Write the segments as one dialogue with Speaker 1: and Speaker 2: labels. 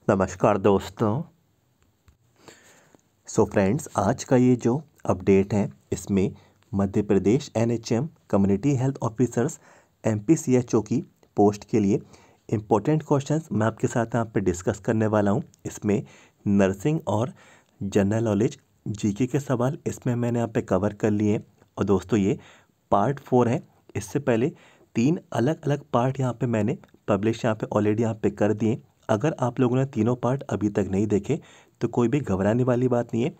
Speaker 1: नमस्कार दोस्तों। फ्रेंड्स, आज का ये जो अपडेट है इसमें Madhya Pradesh NHM community health officers एमपीसीएचओ की पोस्ट के लिए इम्पोर्टेंट क्वेश्चंस मैं आपके साथ यहाँ पे डिस्कस करने वाला हूँ। इसमें नर्सिंग और जनरल नॉलेज जीके के सवाल इसमें मैंने यहाँ पे कवर कर लिए। और दोस्तों ये पार्ट 4 है। इससे पहले 3 अलग अलग पार्ट यहाँ पे मैंने पब्लिश यहाँ पे ऑलरेडी यहाँ पे कर दिए। अगर आप लोगों ने तीनों पार्ट अभी तक नहीं देखे तो कोई भी घबराने वाली बात नहीं है।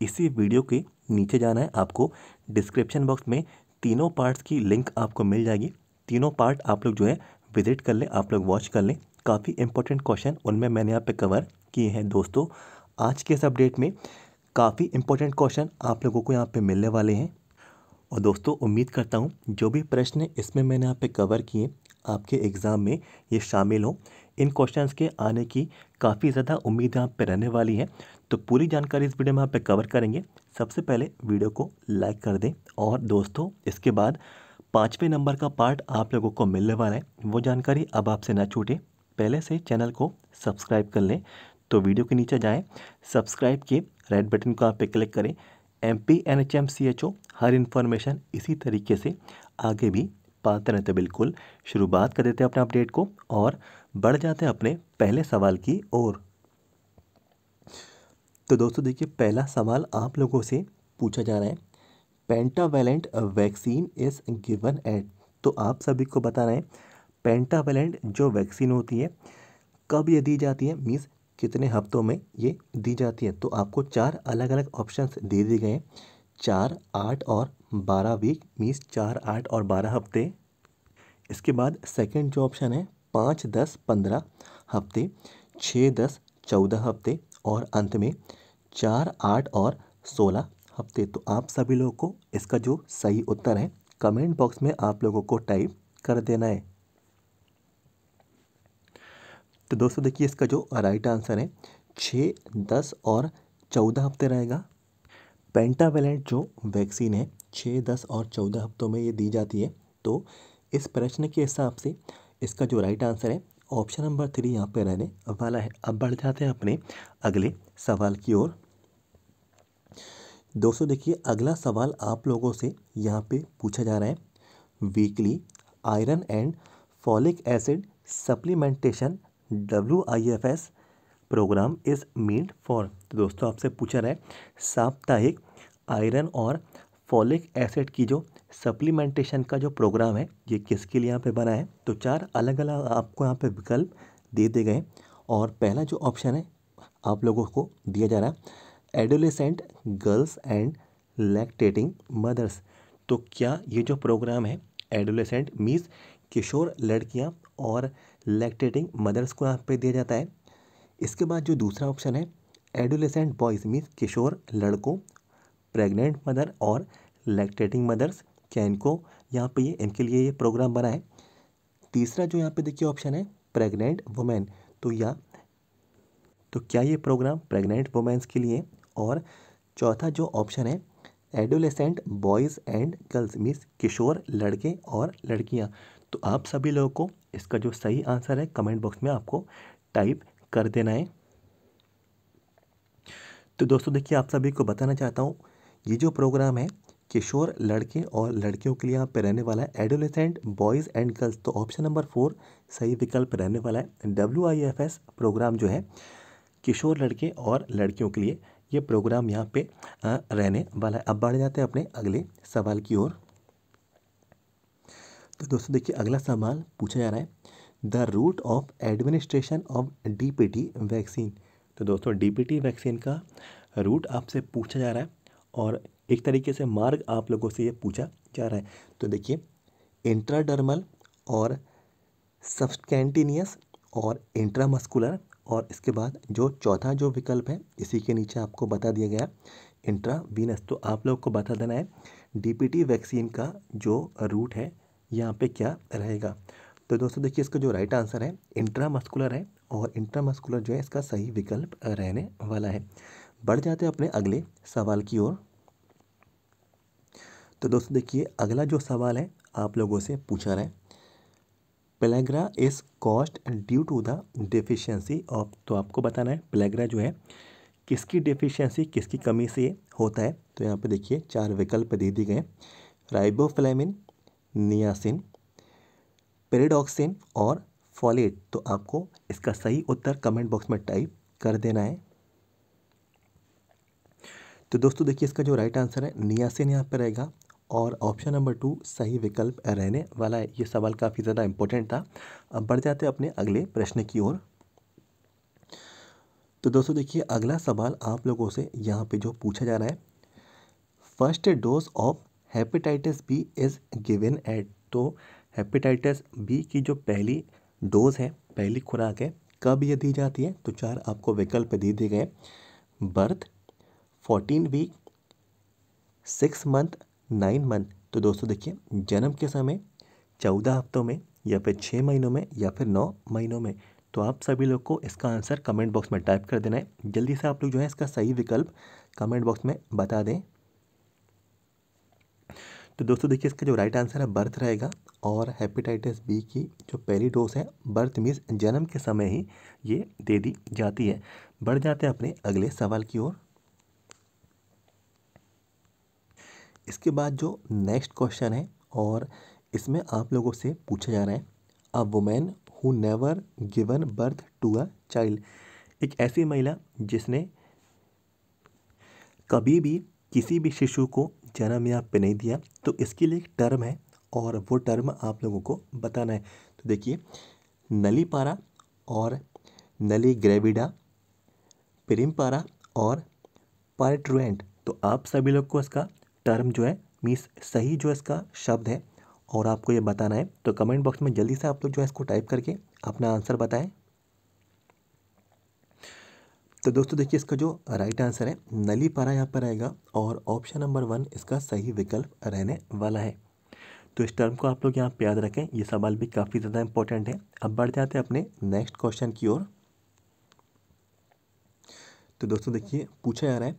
Speaker 1: इसी वीडियो के नीचे जाना है आपको, डिस्क्रिप्शन बॉक्स में तीनों पार्ट्स की लिंक आपको मिल जाएगी। तीनों पार्ट आप लोग जो है विजिट कर लें, आप लोग वॉच कर लें। काफ़ी इंपॉर्टेंट क्वेश्चन उनमें मैंने यहाँ पे कवर किए हैं। दोस्तों आज के इस अपडेट में काफ़ी इंपॉर्टेंट क्वेश्चन आप लोगों को यहाँ पे मिलने वाले हैं। और दोस्तों उम्मीद करता हूँ जो भी प्रश्न इसमें मैंने यहाँ पे कवर किए आपके एग्ज़ाम में ये शामिल हो। इन क्वेश्चंस के आने की काफ़ी ज़्यादा उम्मीद यहाँ पे रहने वाली है। तो पूरी जानकारी इस वीडियो में यहाँ पे कवर करेंगे। सबसे पहले वीडियो को लाइक कर दें। और दोस्तों इसके बाद 5वें नंबर का पार्ट आप लोगों को मिलने वाला है, वो जानकारी अब आपसे ना छूटे। पहले से चैनल को सब्सक्राइब कर लें। तो वीडियो के नीचे जाएँ, सब्सक्राइब के रेड बटन को आप पे क्लिक करें। MPNHMCHO हर इन्फॉर्मेशन इसी तरीके से आगे भी पाते रहते। बिल्कुल शुरुआत कर देते हैं अपने अपडेट को और बढ़ जाते हैं अपने पहले सवाल की ओर। तो दोस्तों देखिए, पहला सवाल आप लोगों से पूछा जा रहा है, pentavalent vaccine is given at. तो आप सभी को बताना है पेंटावेलेंट जो वैक्सीन होती है कब ये दी जाती है, मीन्स कितने हफ्तों में ये दी जाती है। तो आपको 4 अलग अलग ऑप्शंस दे दिए गए हैं, 4, 8 और 12 वीक, मीन्स 4, 8 और 12 हफ्ते। इसके बाद सेकंड जो ऑप्शन है 5, 10, 15 हफ्ते, 6, 10, 14 हफ्ते और अंत में 4, 8 और 16 हफ्ते। तो आप सभी लोगों को इसका जो सही उत्तर है कमेंट बॉक्स में आप लोगों को टाइप कर देना है। तो दोस्तों देखिए, इसका जो राइट आंसर है 6, 10 और 14 हफ्ते रहेगा। पेंटावेलेंट जो वैक्सीन है 6, 10 और 14 हफ्तों में ये दी जाती है। तो इस प्रश्न के हिसाब से इसका जो राइट आंसर है ऑप्शन नंबर 3 यहाँ पे रहने वाला है। अब बढ़ जाते हैं अपने अगले सवाल की ओर। दोस्तों देखिए, अगला सवाल आप लोगों से यहाँ पे पूछा जा रहा है, weekly iron and folic acid supplementation WIFS program is meant for. तो दोस्तों आपसे पूछा रहा है साप्ताहिक आयरन और फॉलिक एसिड की जो सप्लीमेंटेशन का जो प्रोग्राम है ये किसके लिए यहाँ पे बना है। तो 4 अलग अलग आपको यहाँ पे विकल्प दे दिए गए। और पहला जो ऑप्शन है आप लोगों को दिया जा रहा है, adolescent girls and lactating mothers. तो क्या ये जो प्रोग्राम है एडोलेसेंट मीन्स किशोर लड़कियां और लैक्टेटिंग मदर्स को यहाँ पे दिया जाता है। इसके बाद जो दूसरा ऑप्शन है एडोलेसेंट बॉयज़ मीन्स किशोर लड़कों, प्रेग्नेंट मदर और लैक्टेटिंग मदर्स, क्या इनको यहाँ पे ये इनके लिए ये प्रोग्राम बना है। तीसरा जो यहाँ पे देखिए ऑप्शन है प्रेग्नेंट वुमेन। तो क्या ये प्रोग्राम प्रेग्नेंट वुमेन्स के लिए। और चौथा जो ऑप्शन है adolescent boys and girls means किशोर लड़के और लड़कियाँ। तो आप सभी लोगों को इसका जो सही आंसर है कमेंट बॉक्स में आपको टाइप कर देना है। तो दोस्तों देखिए, आप सभी को बताना चाहता हूँ ये जो प्रोग्राम है किशोर लड़के और लड़कियों के लिए यहाँ पे रहने वाला है एडोलेसेंट बॉयज़ एंड गर्ल्स। तो ऑप्शन नंबर 4 सही विकल्प रहने वाला है। WIFS प्रोग्राम जो है किशोर लड़के और लड़कियों के लिए ये प्रोग्राम यहाँ पे रहने वाला है। अब बढ़ जाते हैं अपने अगले सवाल की ओर। तो दोस्तों देखिए, अगला सवाल पूछा जा रहा है, the route of administration of DPT vaccine. तो दोस्तों DPT वैक्सीन का रूट आपसे पूछा जा रहा है और एक तरीके से मार्ग आप लोगों से ये पूछा जा रहा है। तो देखिए, इंट्राडर्मल और सब्सकैंटिनियस और इंट्रामस्कुलर, और इसके बाद जो चौथा जो विकल्प है इसी के नीचे आपको बता दिया गया इंट्रावीनस। तो आप लोग को बता देना है DPT वैक्सीन का जो रूट है यहाँ पे क्या रहेगा। तो दोस्तों देखिए, इसका जो राइट आंसर है इंट्रामस्कुलर है और इंट्रामस्कुलर जो है इसका सही विकल्प रहने वाला है। बढ़ जाते हैं अपने अगले सवाल की ओर। तो दोस्तों देखिए, अगला जो सवाल है आप लोगों से पूछा रहा है, pellagra is caused due to the deficiency of, तो आपको बताना है पेलेग्रा जो है किसकी डेफिशिएंसी, किसकी कमी से होता है। तो यहाँ पे देखिए 4 विकल्प दे दिए गए, राइबोफ्लेविन, नियासिन, पेरिडॉक्सिन और फॉलेट। तो आपको इसका सही उत्तर कमेंट बॉक्स में टाइप कर देना है। तो दोस्तों देखिए इसका जो राइट आंसर है नियासिन यहाँ पर रहेगा और ऑप्शन नंबर 2 सही विकल्प रहने वाला है। ये सवाल काफ़ी ज़्यादा इंपॉर्टेंट था। अब बढ़ जाते हैं अपने अगले प्रश्न की ओर। तो दोस्तों देखिए अगला सवाल आप लोगों से यहाँ पे जो पूछा जा रहा है, first dose of hepatitis B is given at, तो हेपेटाइटिस बी की जो पहली डोज है, पहली खुराक है, कब ये दी जाती है। तो 4 आपको विकल्प दे दिए गए, बर्थ, 14 वीक, 6 मंथ, 9 मंथ। तो दोस्तों देखिए जन्म के समय 14 हफ्तों में या फिर 6 महीनों में या फिर 9 महीनों में। तो आप सभी लोग को इसका आंसर कमेंट बॉक्स में टाइप कर देना है। जल्दी से आप लोग जो है इसका सही विकल्प कमेंट बॉक्स में बता दें। तो दोस्तों देखिए इसका जो राइट आंसर है बर्थ रहेगा और हेपेटाइटिस बी की जो पहली डोज है बर्थ मीन्स जन्म के समय ही ये दे दी जाती है। बढ़ जाते हैं अपने अगले सवाल की ओर। इसके बाद जो नेक्स्ट क्वेश्चन है और इसमें आप लोगों से पूछा जा रहा है, a women who never given birth to a child, एक ऐसी महिला जिसने कभी भी किसी भी शिशु को जन्म यहाँ पे नहीं दिया। तो इसके लिए एक टर्म है और वो टर्म आप लोगों को बताना है। तो देखिए नलीपारा और नली ग्रेविडा, पिरिमपारा और पार्ट्रुएंट। तो आप सभी लोग को इसका टर्म जो है मीन्स सही जो इसका शब्द है और आपको ये बताना है। तो कमेंट बॉक्स में जल्दी से आप लोग जो है इसको टाइप करके अपना आंसर बताएं। तो दोस्तों देखिए इसका जो राइट आंसर है नलीपारा यहाँ पर आएगा और ऑप्शन नंबर 1 इसका सही विकल्प रहने वाला है। तो इस टर्म को आप लोग यहाँ पे याद रखें, ये सवाल भी काफ़ी ज़्यादा इंपॉर्टेंट है। अब बढ़ जाते हैं अपने नेक्स्ट क्वेश्चन की ओर। तो दोस्तों देखिए पूछा जा रहा है,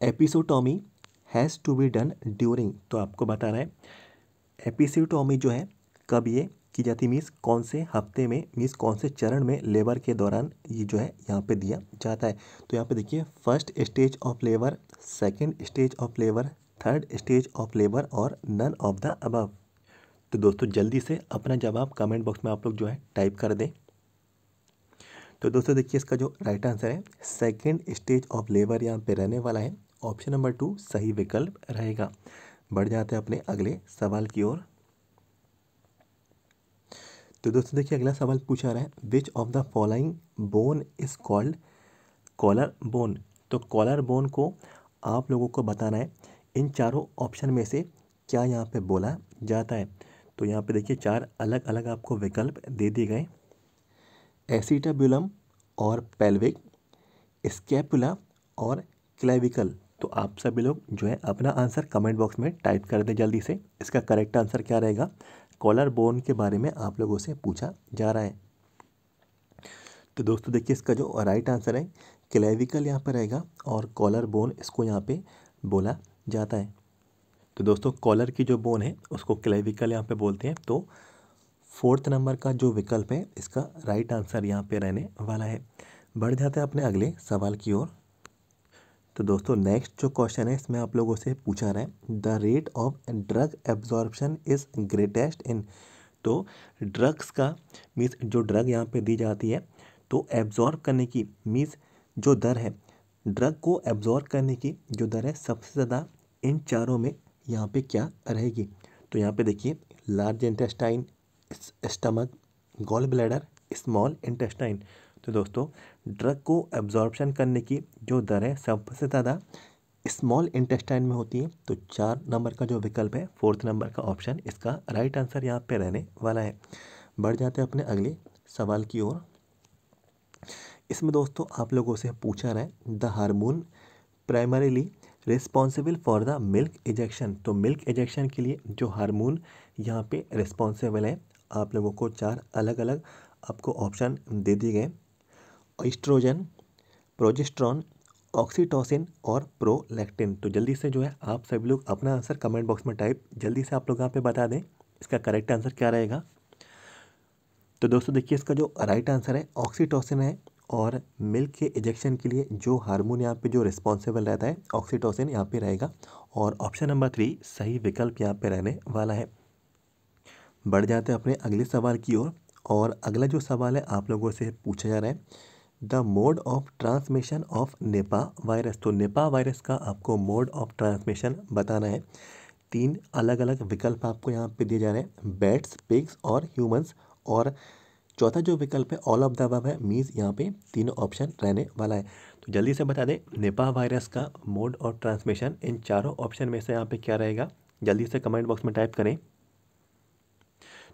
Speaker 1: episiotomy has to be done during, तो आपको बता रहा है एपिसोटोमी जो है कब ये की जाती है, मीन्स कौन से हफ्ते में, मीन्स कौन से चरण में लेबर के दौरान ये जो है यहाँ पे दिया जाता है। तो यहाँ पे देखिए first stage of labour, second stage of labour, third stage of labour और नन ऑफ द अबव। तो दोस्तों जल्दी से अपना जवाब कमेंट बॉक्स में आप लोग जो है टाइप कर दें। तो दोस्तों देखिए इसका जो राइट आंसर है सेकंड स्टेज ऑफ लेबर यहाँ पे रहने वाला है। ऑप्शन नंबर 2 सही विकल्प रहेगा। बढ़ जाते हैं अपने अगले सवाल की ओर। तो दोस्तों देखिए अगला सवाल पूछा रहा है, which of the following bone is called collarbone. तो कॉलर बोन को आप लोगों को बताना है इन चारों ऑप्शन में से क्या यहाँ पे बोला जाता है। तो यहाँ पे देखिए 4 अलग अलग आपको विकल्प दे दिए गए, एसिटाब्युलम और पेल्विक, स्कैपुला और क्लेविकल। तो आप सभी लोग जो है अपना आंसर कमेंट बॉक्स में टाइप कर दें जल्दी से। इसका करेक्ट आंसर क्या रहेगा, कॉलर बोन के बारे में आप लोगों से पूछा जा रहा है। तो दोस्तों देखिए इसका जो राइट आंसर है क्लेविकल यहाँ पर रहेगा और कॉलर बोन इसको यहाँ पे बोला जाता है। तो दोस्तों कॉलर की जो बोन है उसको क्लेविकल यहाँ पे बोलते हैं। तो 4th नंबर का जो विकल्प है इसका राइट आंसर यहाँ पे रहने वाला है। बढ़ जाते हैं अपने अगले सवाल की ओर। तो दोस्तों नेक्स्ट जो क्वेश्चन है इसमें आप लोगों से पूछा रहा है, the rate of drug absorption is greatest इन। तो ड्रग्स का मीन्स जो ड्रग यहाँ पे दी जाती है तो एब्जॉर्ब करने की मीन्स जो दर है, ड्रग को एब्जॉर्ब करने की जो दर है सबसे ज़्यादा इन चारों में यहाँ पे क्या रहेगी। तो यहाँ पे देखिए large intestine, stomach, gallbladder, small intestine. तो दोस्तों ड्रग को एब्जॉर्प्शन करने की जो दर है सबसे ज़्यादा स्मॉल इंटेस्टाइन में होती है। तो 4 नंबर का जो विकल्प है 4th नंबर का ऑप्शन इसका राइट आंसर यहाँ पे रहने वाला है। बढ़ जाते हैं अपने अगले सवाल की ओर। इसमें दोस्तों आप लोगों से पूछा रहा है, the hormone primarily responsible for the milk ejection. तो मिल्क इजेक्शन के लिए जो हार्मोन यहाँ पे रिस्पॉन्सिबल है, आप लोगों को 4 अलग अलग आपको ऑप्शन दे दिए गए, ईस्ट्रोजन, प्रोजेस्टेरॉन, ऑक्सीटोसिन और प्रोलैक्टिन। तो जल्दी से जो है आप सभी लोग अपना आंसर कमेंट बॉक्स में टाइप जल्दी से आप लोग यहाँ पे बता दें इसका करेक्ट आंसर क्या रहेगा। तो दोस्तों देखिए इसका जो राइट आंसर है ऑक्सीटोसिन है, और मिल्क के इजेक्शन के लिए जो हार्मोन यहाँ पे जो रिस्पॉन्सिबल रहता है ऑक्सीटोसिन यहाँ पे रहेगा, और ऑप्शन नंबर 3 सही विकल्प यहाँ पे रहने वाला है। बढ़ जाते हैं अपने अगले सवाल की ओर, और अगला जो सवाल है आप लोगों से पूछा जा रहा है the mode of transmission of Nipah virus. तो निपा वायरस का आपको मोड ऑफ ट्रांसमिशन बताना है। 3 अलग अलग विकल्प आपको यहाँ पे दिए जा रहे हैं, बैट्स, पिग्स और ह्यूमंस, और चौथा जो विकल्प है ऑल ऑफ द अबव है, मीन्स यहाँ पे तीनों ऑप्शन रहने वाला है। तो जल्दी से बता दें निपा वायरस का मोड ऑफ ट्रांसमिशन इन चारों ऑप्शन में से यहाँ पे क्या रहेगा, जल्दी से कमेंट बॉक्स में टाइप करें।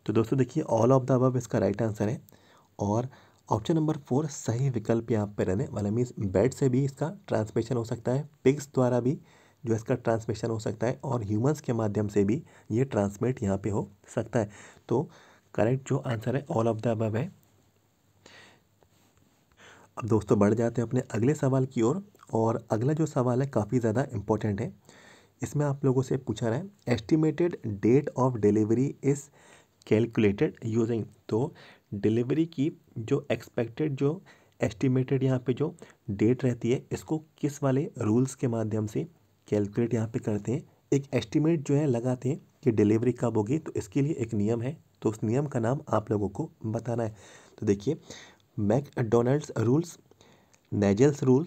Speaker 1: तो दोस्तों देखिए ऑल ऑफ द अबव इसका राइट आंसर है, और ऑप्शन नंबर 4 सही विकल्प यहाँ पे रहने वाला, मीन्स बैट से भी इसका ट्रांसमिशन हो सकता है, पिग्स द्वारा भी जो इसका ट्रांसमिशन हो सकता है, और ह्यूमंस के माध्यम से भी ये ट्रांसमिट यहाँ पे हो सकता है। तो करेक्ट जो आंसर है ऑल ऑफ द अबव है। अब दोस्तों बढ़ जाते हैं अपने अगले सवाल की ओर, और अगला जो सवाल है काफ़ी ज़्यादा इम्पोर्टेंट है। इसमें आप लोगों से पूछा रहा है estimated date of delivery is calculated using. तो डिलीवरी की जो एक्सपेक्टेड जो एस्टिमेटेड यहाँ पे जो डेट रहती है इसको किस वाले रूल्स के माध्यम से कैलकुलेट यहाँ पे करते हैं। एक एस्टिमेट जो है लगाते हैं कि डिलीवरी कब होगी, तो इसके लिए एक नियम है, तो उस नियम का नाम आप लोगों को बताना है। तो देखिए McDonald's rules, Naegele's rule,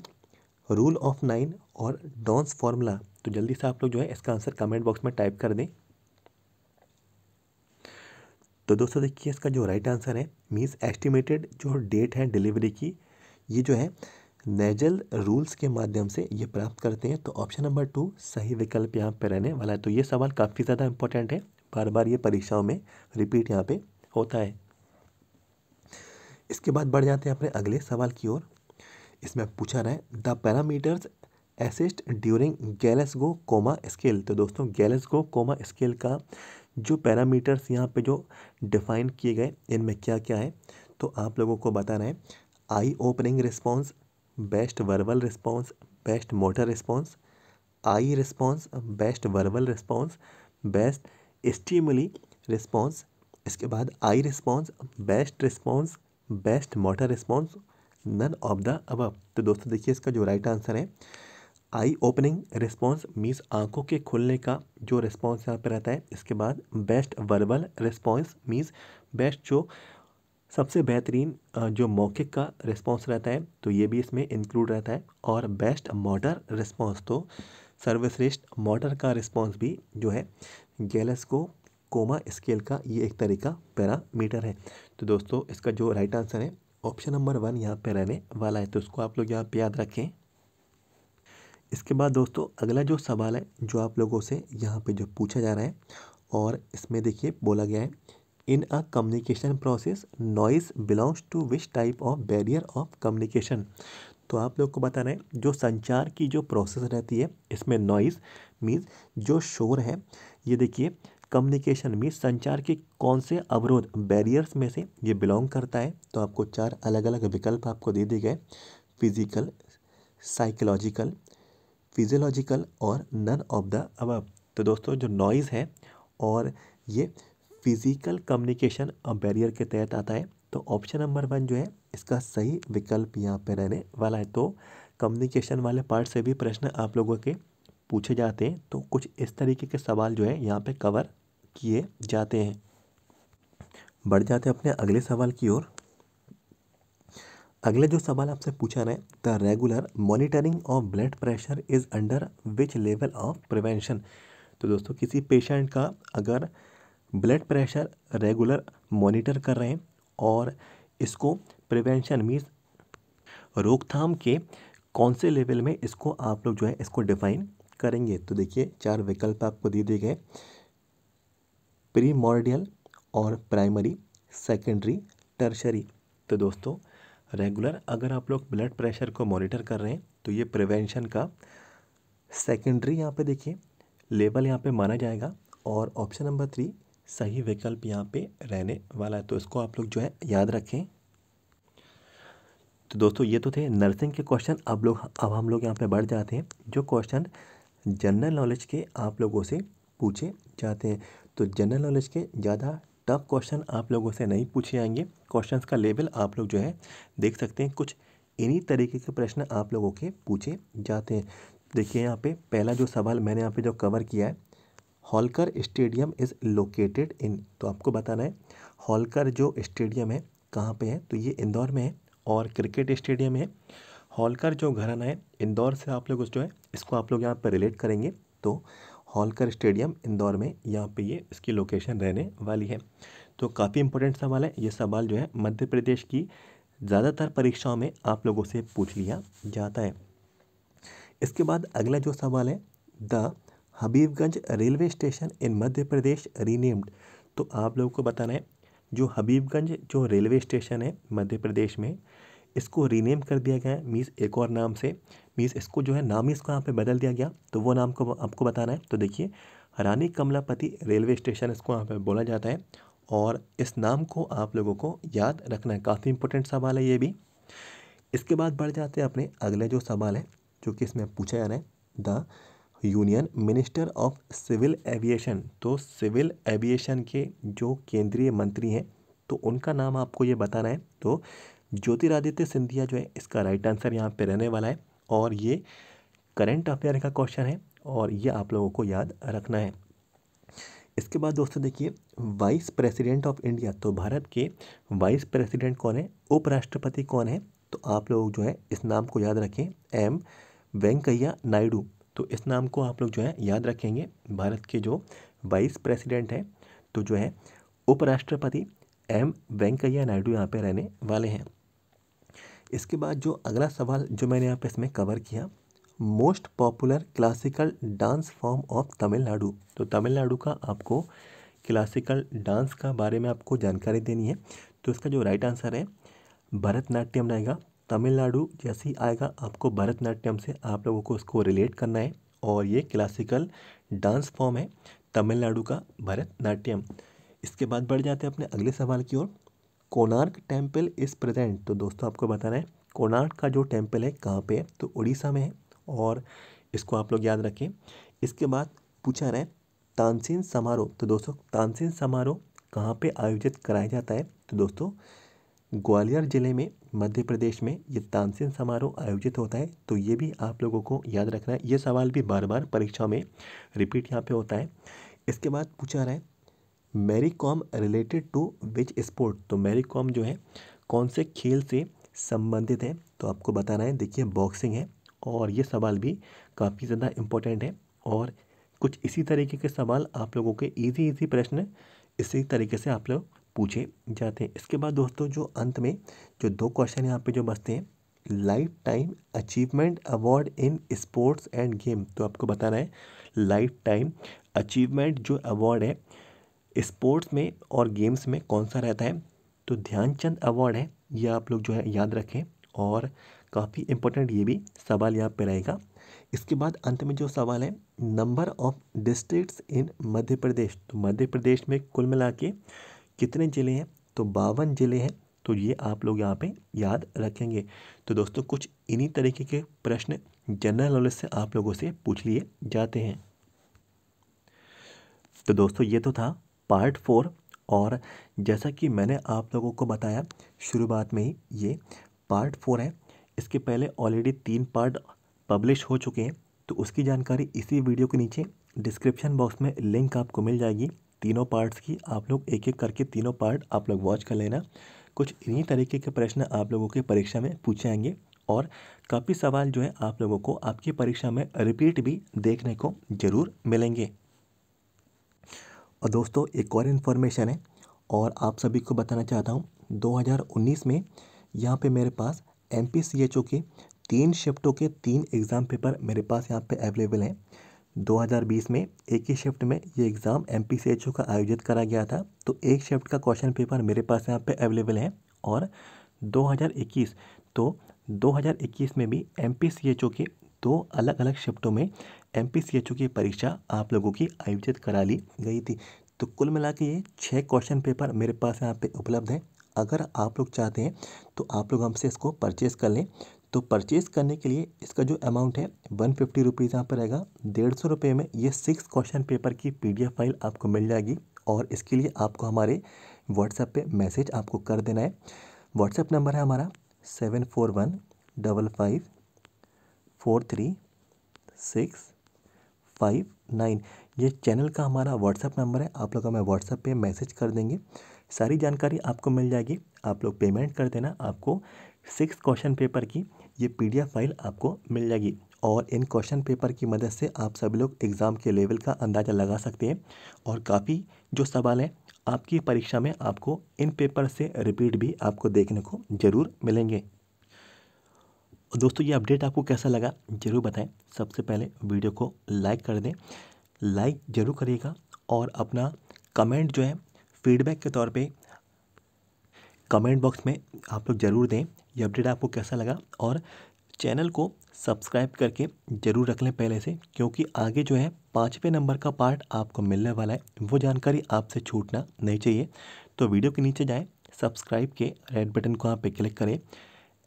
Speaker 1: rule of 9 और डॉन्स फार्मूला। तो जल्दी से आप लोग जो है इसका आंसर कमेंट बॉक्स में टाइप कर दें। तो दोस्तों देखिए इसका जो राइट आंसर है मीन्स एस्टिमेटेड जो डेट है डिलीवरी की, ये जो है नेजल रूल्स के माध्यम से ये प्राप्त करते हैं। तो ऑप्शन नंबर 2 सही विकल्प यहाँ पे रहने वाला है। तो ये सवाल काफ़ी ज़्यादा इंपॉर्टेंट है, बार बार ये परीक्षाओं में रिपीट यहाँ पे होता है। इसके बाद बढ़ जाते हैं अपने अगले सवाल की ओर। इसमें पूछा रहा है the parameters assist during Glasgow coma scale. तो दोस्तों गैलेस्गो कोमा स्केल का जो पैरामीटर्स यहाँ पे जो डिफाइन किए गए इनमें क्या क्या है, तो आप लोगों को बताना है eye opening response, best verbal response, best motor response, eye response, best verbal response, best stimuli response, इसके बाद eye response, best response, best motor response, none of the above. तो दोस्तों देखिए इसका जो राइट आंसर है आई ओपनिंग रिस्पॉन्स मीन्स आंखों के खुलने का जो रिस्पॉन्स यहाँ पे रहता है। इसके बाद best verbal response means best जो सबसे बेहतरीन जो मौखिक का रिस्पॉन्स रहता है, तो ये भी इसमें इंक्लूड रहता है, और बेस्ट मोटर रिस्पॉन्स, तो सर्वश्रेष्ठ मोटर का रिस्पॉन्स भी जो है गैलेस्गो कोमा स्केल का ये एक तरीका पैरामीटर है। तो दोस्तों इसका जो राइट आंसर है ऑप्शन नंबर 1 यहाँ पे रहने वाला है, तो इसको आप लोग यहाँ पे याद रखें। इसके बाद दोस्तों अगला जो सवाल है जो आप लोगों से यहाँ पे जो पूछा जा रहा है, और इसमें देखिए बोला गया है in a communication process noise belongs to which type of barrier of communication. तो आप लोग को बताना है जो संचार की जो प्रोसेस रहती है इसमें नॉइज़ मीन्स जो शोर है, ये देखिए कम्युनिकेशन मीन्स संचार के कौन से अवरोध बैरियर्स में से ये बिलोंग करता है। तो आपको 4 अलग अलग विकल्प आपको दे दिए गए, फिजिकल, साइकोलॉजिकल, फिजियोलॉजिकल और नन ऑफ द अबव। तो दोस्तों जो नॉइज़ है और ये फिजिकल कम्युनिकेशन बैरियर के तहत आता है, तो ऑप्शन नंबर 1 जो है इसका सही विकल्प यहाँ पे रहने वाला है। तो कम्युनिकेशन वाले पार्ट से भी प्रश्न आप लोगों के पूछे जाते हैं, तो कुछ इस तरीके के सवाल जो है यहाँ पे कवर किए जाते हैं। बढ़ जाते हैं अपने अगले सवाल की ओर। अगले जो सवाल आपसे पूछा रहे the regular monitoring of blood pressure is under which level of prevention. तो दोस्तों किसी पेशेंट का अगर ब्लड प्रेशर रेगुलर मॉनिटर कर रहे हैं और इसको प्रिवेंशन मीन्स रोकथाम के कौन से लेवल में इसको आप लोग जो है इसको डिफाइन करेंगे। तो देखिए 4 विकल्प आपको दे दिए गए, प्रीमॉर्डियल और प्राइमरी, सेकेंडरी, टर्शरी। तो दोस्तों रेगुलर अगर आप लोग ब्लड प्रेशर को मॉनिटर कर रहे हैं तो ये प्रिवेंशन का सेकेंडरी यहाँ पे देखिए लेवल यहाँ पे माना जाएगा, और ऑप्शन नंबर 3 सही विकल्प यहाँ पे रहने वाला है। तो इसको आप लोग जो है याद रखें। तो दोस्तों ये तो थे नर्सिंग के क्वेश्चन। अब हम लोग यहाँ पे बढ़ जाते हैं जो क्वेश्चन जनरल नॉलेज के आप लोगों से पूछे जाते हैं। तो जनरल नॉलेज के ज़्यादा टफ क्वेश्चन आप लोगों से नहीं पूछे जाएंगे। क्वेश्चंस का लेवल आप लोग जो है देख सकते हैं, कुछ इन्हीं तरीके के प्रश्न आप लोगों के पूछे जाते हैं। देखिए यहाँ पे पहला जो सवाल मैंने यहाँ पे जो कवर किया है, Holkar stadium is located in, तो आपको बताना है होलकर जो स्टेडियम है कहाँ पे है, तो ये इंदौर में है और क्रिकेट स्टेडियम है। होलकर जो घराना है इंदौर से आप लोग जो है इसको आप लोग यहाँ पर रिलेट करेंगे, तो होलकर स्टेडियम इंदौर में यहाँ पे ये इसकी लोकेशन रहने वाली है। तो काफ़ी इंपॉर्टेंट सवाल है, ये सवाल जो है मध्य प्रदेश की ज़्यादातर परीक्षाओं में आप लोगों से पूछ लिया जाता है। इसके बाद अगला जो सवाल है, the Habibganj railway station in Madhya Pradesh renamed, तो आप लोगों को बताना है जो हबीबगंज जो रेलवे स्टेशन है मध्य प्रदेश में, इसको रीनेम कर दिया गया है, मीन्स एक और नाम से, मीन्स इसको जो है नाम ही इसको यहाँ पे बदल दिया गया, तो वो नाम को आपको बताना है। तो देखिए रानी कमलापति रेलवे स्टेशन इसको यहाँ पे बोला जाता है और इस नाम को आप लोगों को याद रखना है, काफ़ी इंपॉर्टेंट सवाल है ये भी। इसके बाद बढ़ जाते हैं अपने अगले जो सवाल है जो कि इसमें पूछा जा रहा है, the union minister of civil aviation, तो सिविल एविएशन के जो केंद्रीय मंत्री हैं तो उनका नाम आपको ये बताना है। तो ज्योतिरादित्य सिंधिया जो है इसका राइट आंसर यहाँ पे रहने वाला है और ये करंट अफेयर का क्वेश्चन है और ये आप लोगों को याद रखना है। इसके बाद दोस्तों देखिए वाइस प्रेसिडेंट ऑफ इंडिया, तो भारत के वाइस प्रेसिडेंट कौन है, उपराष्ट्रपति कौन है, तो आप लोग जो है इस नाम को याद रखें, एम वेंकैया नायडू, तो इस नाम को आप लोग जो है याद रखेंगे। भारत के जो वाइस प्रेसिडेंट हैं तो जो है उपराष्ट्रपति एम वेंकैया नायडू यहाँ पे रहने वाले हैं। इसके बाद जो अगला सवाल जो मैंने यहाँ पे इसमें कवर किया, most popular classical dance form of Tamil Nadu, तो तमिलनाडु का आपको क्लासिकल डांस का बारे में आपको जानकारी देनी है, तो इसका जो राइट आंसर है भरतनाट्यम रहेगा। तमिलनाडु जैसे ही आएगा आपको भरतनाट्यम से आप लोगों को उसको रिलेट करना है और ये क्लासिकल डांस फॉर्म है तमिलनाडु का भरतनाट्यम। इसके बाद बढ़ जाते हैं अपने अगले सवाल की ओर, कोणार्क टेम्पल इज़ प्रेजेंट, तो दोस्तों आपको बताना है कोणार्क का जो टेम्पल है कहाँ पे है, तो उड़ीसा में है और इसको आप लोग याद रखें। इसके बाद पूछा रहा है तानसेन समारोह, तो दोस्तों तानसेन समारोह कहाँ पे आयोजित कराया जाता है, तो दोस्तों ग्वालियर ज़िले में मध्य प्रदेश में ये तानसेन समारोह आयोजित होता है, तो ये भी आप लोगों को याद रखना है। ये सवाल भी बार बार परीक्षा में रिपीट यहाँ पे होता है। इसके बाद पूछा रहा है Mary Kom related to which sport, तो मैरी कॉम जो है कौन से खेल से संबंधित है, तो आपको बताना है। देखिए बॉक्सिंग है और ये सवाल भी काफ़ी ज़्यादा इम्पोर्टेंट है और कुछ इसी तरीके के सवाल आप लोगों के इजी प्रश्न इसी तरीके से आप लोग पूछे जाते हैं। इसके बाद दोस्तों जो अंत में जो दो क्वेश्चन यहाँ पे जो बचते हैं, life time achievement award in sports end game, तो आपको बताना है लाइफ टाइम अचीवमेंट जो अवार्ड है स्पोर्ट्स में और गेम्स में कौन सा रहता है, तो ध्यानचंद अवार्ड है, ये आप लोग जो है याद रखें और काफ़ी इंपॉर्टेंट ये भी सवाल यहाँ पे रहेगा। इसके बाद अंत में जो सवाल है नंबर ऑफ डिस्ट्रिक्ट्स इन मध्य प्रदेश, तो मध्य प्रदेश में कुल मिला के कितने ज़िले हैं, तो 52 ज़िले हैं, तो ये आप लोग यहाँ पे याद रखेंगे। तो दोस्तों कुछ इन्हीं तरीके के प्रश्न जनरल नॉलेज से आप लोगों से पूछ लिए जाते हैं। तो दोस्तों ये तो था पार्ट 4 और जैसा कि मैंने आप लोगों को बताया शुरुआत में ही ये पार्ट 4 है। इसके पहले ऑलरेडी 3 पार्ट पब्लिश हो चुके हैं, तो उसकी जानकारी इसी वीडियो के नीचे डिस्क्रिप्शन बॉक्स में लिंक आपको मिल जाएगी तीनों पार्ट्स की। आप लोग एक एक करके तीनों पार्ट आप लोग वॉच कर लेना। कुछ इन्हीं तरीके के प्रश्न आप लोगों के परीक्षा में पूछे जाएंगे और काफ़ी सवाल जो है आप लोगों को आपकी परीक्षा में रिपीट भी देखने को ज़रूर मिलेंगे। और दोस्तों एक और इन्फॉर्मेशन है और आप सभी को बताना चाहता हूँ, 2019 में यहाँ पे मेरे पास MPCHO के 3 शिफ्टों के 3 एग्ज़ाम पेपर मेरे पास यहाँ पे अवेलेबल हैं। 2020 में एक ही शिफ्ट में ये एग्ज़ाम MPCHO का आयोजित करा गया था, तो एक शिफ्ट का क्वेश्चन पेपर मेरे पास यहाँ पे अवेलेबल है। और 2021 तो 2021 में भी MPCHO के 2 अलग अलग शिफ्टों में MPCHO की परीक्षा आप लोगों की आयोजित करा ली गई थी। तो कुल मिला के ये 6 क्वेश्चन पेपर मेरे पास यहाँ पे उपलब्ध है। अगर आप लोग चाहते हैं तो आप लोग हमसे इसको परचेज़ कर लें। तो परचेज़ करने के लिए इसका जो अमाउंट है 150 रुपीज़ यहाँ पर रहेगा। 150 रुपये में ये 6 क्वेश्चन पेपर की PDF फाइल आपको मिल जाएगी और इसके लिए आपको हमारे व्हाट्सएप पे मैसेज आपको कर देना है। व्हाट्सएप नंबर है हमारा 7415554359। ये चैनल का हमारा व्हाट्सएप नंबर है। आप लोग हमें व्हाट्सएप पे मैसेज कर देंगे, सारी जानकारी आपको मिल जाएगी। आप लोग पेमेंट कर देना, आपको 6 क्वेश्चन पेपर की ये PDF फाइल आपको मिल जाएगी। और इन क्वेश्चन पेपर की मदद से आप सभी लोग एग्ज़ाम के लेवल का अंदाज़ा लगा सकते हैं। और काफ़ी जो सवाल हैं आपकी परीक्षा में आपको इन पेपर से रिपीट भी आपको देखने को ज़रूर मिलेंगे। और दोस्तों ये अपडेट आपको कैसा लगा ज़रूर बताएं। सबसे पहले वीडियो को लाइक कर दें, लाइक ज़रूर करिएगा और अपना कमेंट जो है फीडबैक के तौर पे कमेंट बॉक्स में आप लोग ज़रूर दें ये अपडेट आपको कैसा लगा। और चैनल को सब्सक्राइब करके ज़रूर रख लें पहले से, क्योंकि आगे जो है 5वें नंबर का पार्ट आपको मिलने वाला है, वो जानकारी आपसे छूटना नहीं चाहिए। तो वीडियो के नीचे जाएं, सब्सक्राइब के रेड बटन को आप पे क्लिक करें।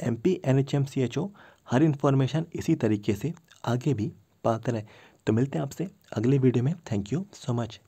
Speaker 1: MP NHM CHO हर इन्फॉर्मेशन इसी तरीके से आगे भी पाते रहें। तो मिलते हैं आपसे अगले वीडियो में। Thank you so much.